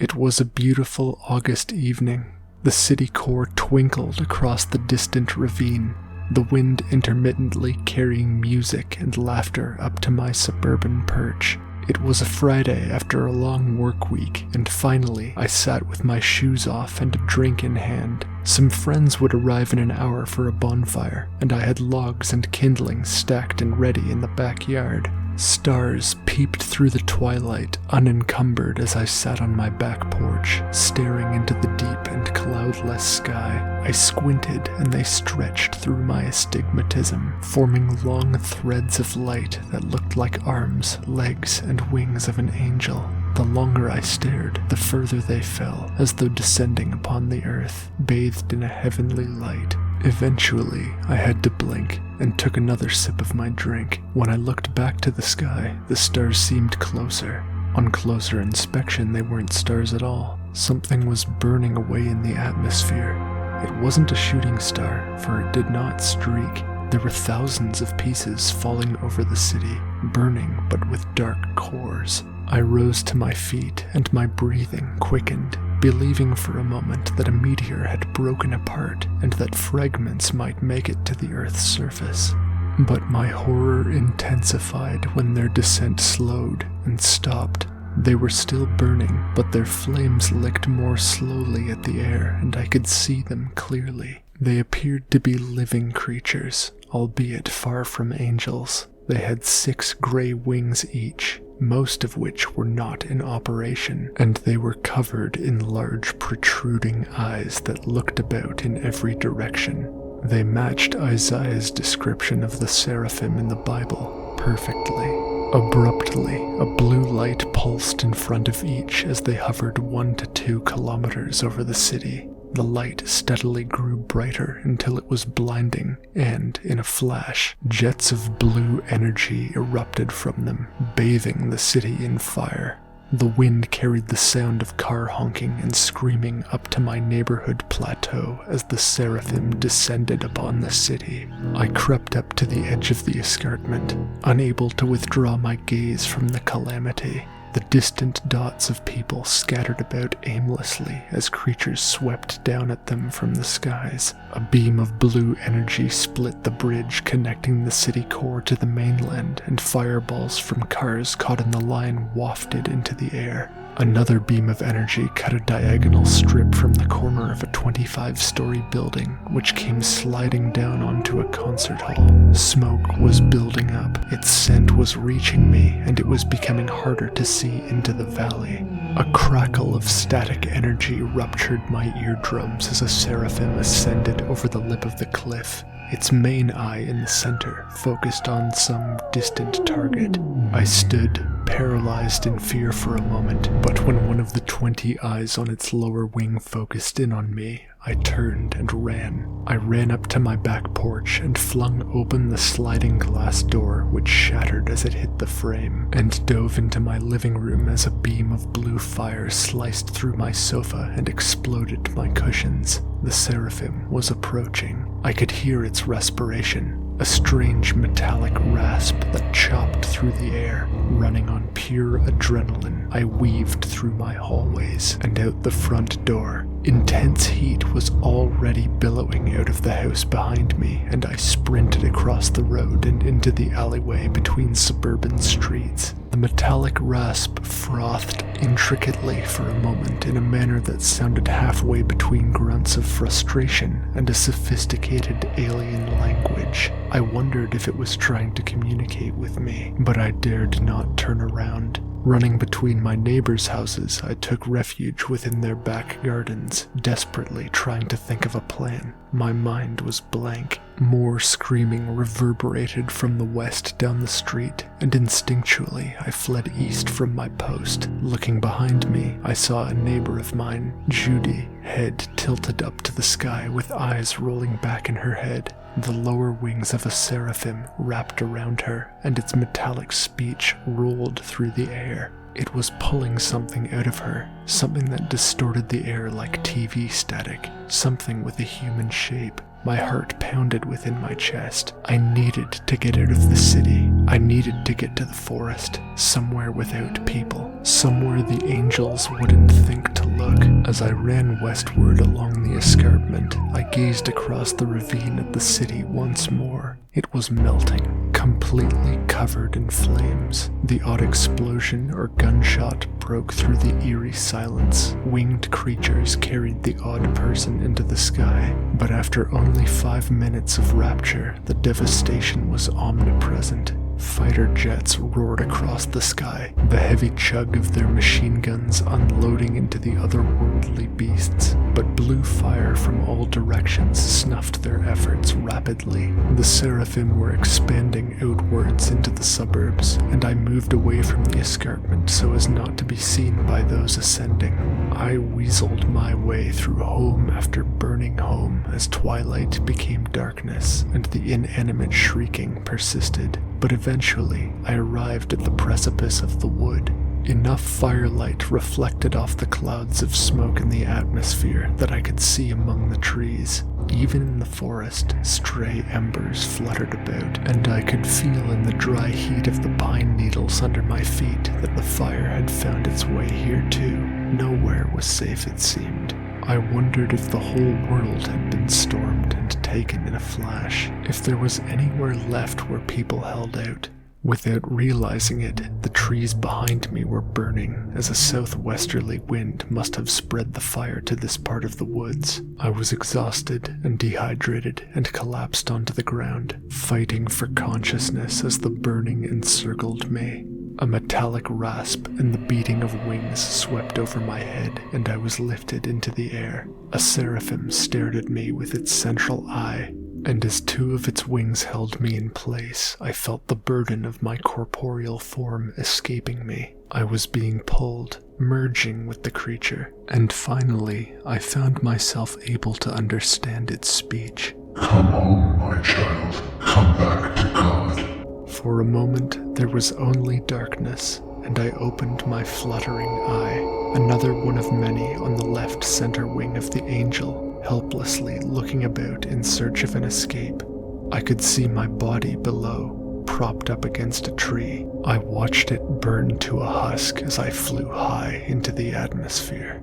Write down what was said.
It was a beautiful August evening. The city core twinkled across the distant ravine, the wind intermittently carrying music and laughter up to my suburban perch. It was a Friday after a long work week, and finally I sat with my shoes off and a drink in hand. Some friends would arrive in an hour for a bonfire, and I had logs and kindling stacked and ready in the backyard. Stars peeped through the twilight, unencumbered as I sat on my back porch, staring into the deep and cloudless sky. I squinted, and they stretched through my astigmatism, forming long threads of light that looked like arms, legs, and wings of an angel. The longer I stared, the further they fell, as though descending upon the earth, bathed in a heavenly light. Eventually, I had to blink, and took another sip of my drink. When I looked back to the sky, the stars seemed closer. On closer inspection, they weren't stars at all. Something was burning away in the atmosphere. It wasn't a shooting star, for it did not streak. There were thousands of pieces falling over the city, burning but with dark cores. I rose to my feet, and my breathing quickened, believing for a moment that a meteor had broken apart and that fragments might make it to the Earth's surface. But my horror intensified when their descent slowed and stopped. They were still burning, but their flames licked more slowly at the air, and I could see them clearly. They appeared to be living creatures, albeit far from angels. They had 6 gray wings each, most of which were not in operation, and they were covered in large protruding eyes that looked about in every direction. They matched Isaiah's description of the seraphim in the Bible perfectly. Abruptly, a blue light pulsed in front of each as they hovered 1 to 2 kilometers over the city. The light steadily grew brighter until it was blinding, and, in a flash, jets of blue energy erupted from them, bathing the city in fire. The wind carried the sound of car honking and screaming up to my neighborhood plateau as the seraphim descended upon the city. I crept up to the edge of the escarpment, unable to withdraw my gaze from the calamity. The distant dots of people scattered about aimlessly as creatures swept down at them from the skies. A beam of blue energy split the bridge connecting the city core to the mainland, and fireballs from cars caught in the line wafted into the air. Another beam of energy cut a diagonal strip from the corner of a 25-story building, which came sliding down onto a concert hall. Smoke was building up, its scent was reaching me, and it was becoming harder to see into the valley. A crackle of static energy ruptured my eardrums as a seraphim ascended over the lip of the cliff, its main eye in the center, focused on some distant target. I stood, paralyzed in fear for a moment, but when one of the 20 eyes on its lower wing focused in on me, I turned and ran. I ran up to my back porch and flung open the sliding glass door, which shattered as it hit the frame, and dove into my living room as a beam of blue fire sliced through my sofa and exploded my cushions. The seraphim was approaching. I could hear its respiration, a strange metallic rasp that chopped through the air. Running on pure adrenaline, I weaved through my hallways and out the front door. Intense heat was already billowing out of the house behind me, and I sprinted across the road and into the alleyway between suburban streets. The metallic rasp frothed intricately for a moment in a manner that sounded halfway between grunts of frustration and a sophisticated alien language. I wondered if it was trying to communicate with me, but I dared not turn around. Running between my neighbors' houses, I took refuge within their back gardens, desperately trying to think of a plan. My mind was blank. More screaming reverberated from the west down the street, and instinctually I fled east from my post. Looking behind me, I saw a neighbor of mine, Judy, head tilted up to the sky with eyes rolling back in her head. The lower wings of a seraphim wrapped around her, and its metallic speech rolled through the air. It was pulling something out of her, something that distorted the air like TV static, something with a human shape. My heart pounded within my chest. I needed to get out of the city. I needed to get to the forest, somewhere without people, somewhere the angels wouldn't think to look. As I ran westward along the escarpment, I gazed across the ravine at the city once more. It was melting, completely covered in flames. The odd explosion or gunshot broke through the eerie silence. Winged creatures carried the odd person into the sky, but after only 5 minutes of rapture, the devastation was omnipresent. Fighter jets roared across the sky, the heavy chug of their machine guns unloading into the otherworldly beasts, but blue fire from all directions snuffed their efforts rapidly. The Seraphim were expanding outwards into the suburbs, and I moved away from the escarpment so as not to be seen by those ascending. I weaseled my way through home after burning home as twilight became darkness and the inanimate shrieking persisted. But eventually, I arrived at the precipice of the wood. Enough firelight reflected off the clouds of smoke in the atmosphere that I could see among the trees. Even in the forest, stray embers fluttered about, and I could feel in the dry heat of the pine needles under my feet that the fire had found its way here too. Nowhere was safe, it seemed. I wondered if the whole world had been stormed and taken in a flash, if there was anywhere left where people held out. Without realizing it, the trees behind me were burning, as a southwesterly wind must have spread the fire to this part of the woods. I was exhausted and dehydrated and collapsed onto the ground, fighting for consciousness as the burning encircled me. A metallic rasp and the beating of wings swept over my head, and I was lifted into the air. A seraphim stared at me with its central eye, and as 2 of its wings held me in place, I felt the burden of my corporeal form escaping me. I was being pulled, merging with the creature, and finally I found myself able to understand its speech. "Come home, my child. Come back to God." For a moment, there was only darkness, and I opened my fluttering eye. Another one of many on the left center wing of the angel, helplessly looking about in search of an escape. I could see my body below, propped up against a tree. I watched it burn to a husk as I flew high into the atmosphere.